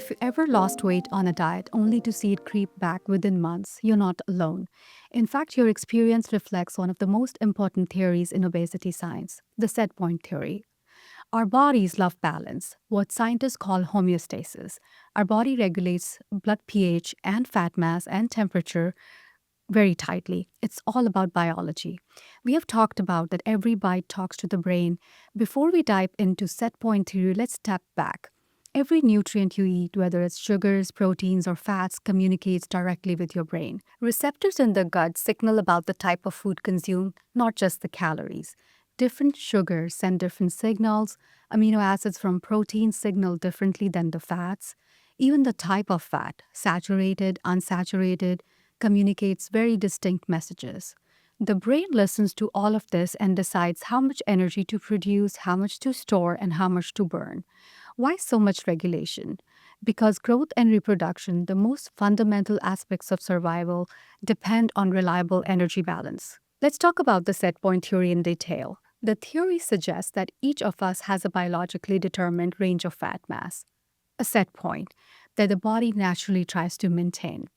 If you ever lost weight on a diet only to see it creep back within months, you're not alone. In fact, your experience reflects one of the most important theories in obesity science, the set point theory. Our bodies love balance, what scientists call homeostasis. Our body regulates blood pH and fat mass and temperature very tightly. It's all about biology. We have talked about that every bite talks to the brain. Before we dive into set point theory, let's step back. Every nutrient you eat, whether it's sugars, proteins, or fats, communicates directly with your brain. Receptors in the gut signal about the type of food consumed, not just the calories. Different sugars send different signals. Amino acids from proteins signal differently than the fats. Even the type of fat, saturated, unsaturated, communicates very distinct messages. The brain listens to all of this and decides how much energy to produce, how much to store, and how much to burn. Why so much regulation? Because growth and reproduction, the most fundamental aspects of survival, depend on reliable energy balance. Let's talk about the set point theory in detail. The theory suggests that each of us has a biologically determined range of fat mass, a set point that the body naturally tries to maintain.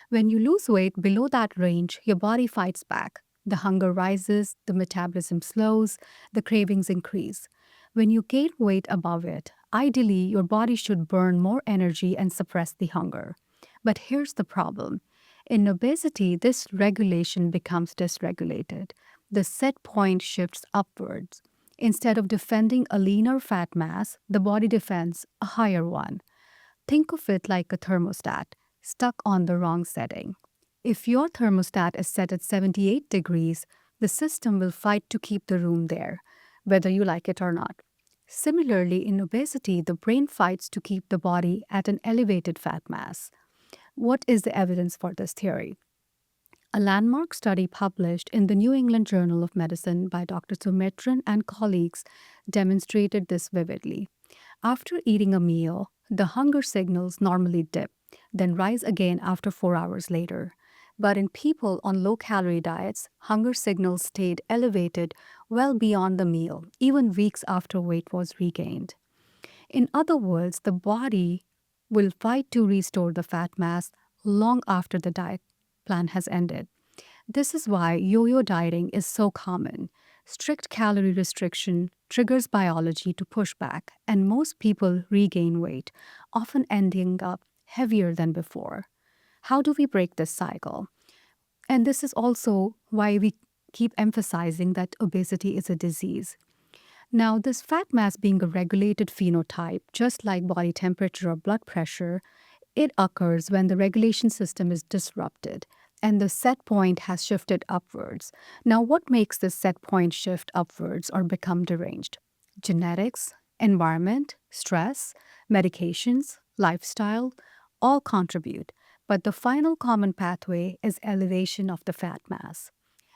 When you lose weight below that range, your body fights back. The hunger rises, the metabolism slows, the cravings increase. When you gain weight above it, ideally your body should burn more energy and suppress the hunger. But here's the problem. In obesity, this regulation becomes dysregulated. The set point shifts upwards. Instead of defending a leaner fat mass, the body defends a higher one. Think of it like a thermostat stuck on the wrong setting. If your thermostat is set at 78 degrees, the system will fight to keep the room there, whether you like it or not. Similarly, in obesity, the brain fights to keep the body at an elevated fat mass. What is the evidence for this theory? A landmark study published in the New England Journal of Medicine by Dr. Sumitran and colleagues demonstrated this vividly. After eating a meal, the hunger signals normally dip, then rise again after 4 hours later. But in people on low-calorie diets, hunger signals stayed elevated well beyond the meal, even weeks after weight was regained. In other words, the body will fight to restore the fat mass long after the diet plan has ended. This is why yo-yo dieting is so common. Strict calorie restriction triggers biology to push back, and most people regain weight, often ending up heavier than before. How do we break this cycle? And this is also why we keep emphasizing that obesity is a disease. Now, this fat mass being a regulated phenotype, just like body temperature or blood pressure, it occurs when the regulation system is disrupted and the set point has shifted upwards. Now, what makes this set point shift upwards or become deranged? Genetics, environment, stress, medications, lifestyle, all contribute, but the final common pathway is elevation of the fat mass.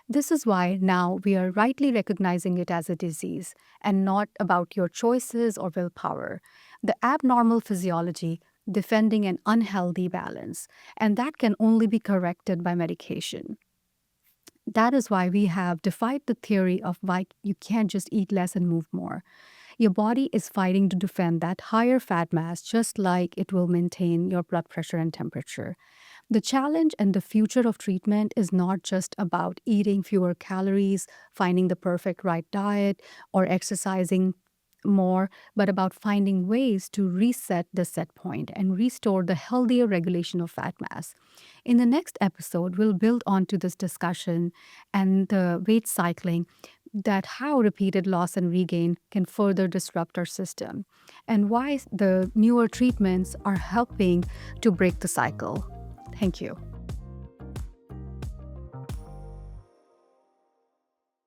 This is why now we are rightly recognizing it as a disease and not about your choices or willpower. The abnormal physiology defending an unhealthy balance, and that can only be corrected by medication. That is why we have defied the theory of why you can't just eat less and move more. Your body is fighting to defend that higher fat mass just like it will maintain your blood pressure and temperature. The challenge and the future of treatment is not just about eating fewer calories, finding the perfect right diet, or exercising more, but about finding ways to reset the set point and restore the healthier regulation of fat mass. In the next episode, we'll build onto this discussion and the weight cycling, that how repeated loss and regain can further disrupt our system, and why the newer treatments are helping to break the cycle. Thank you.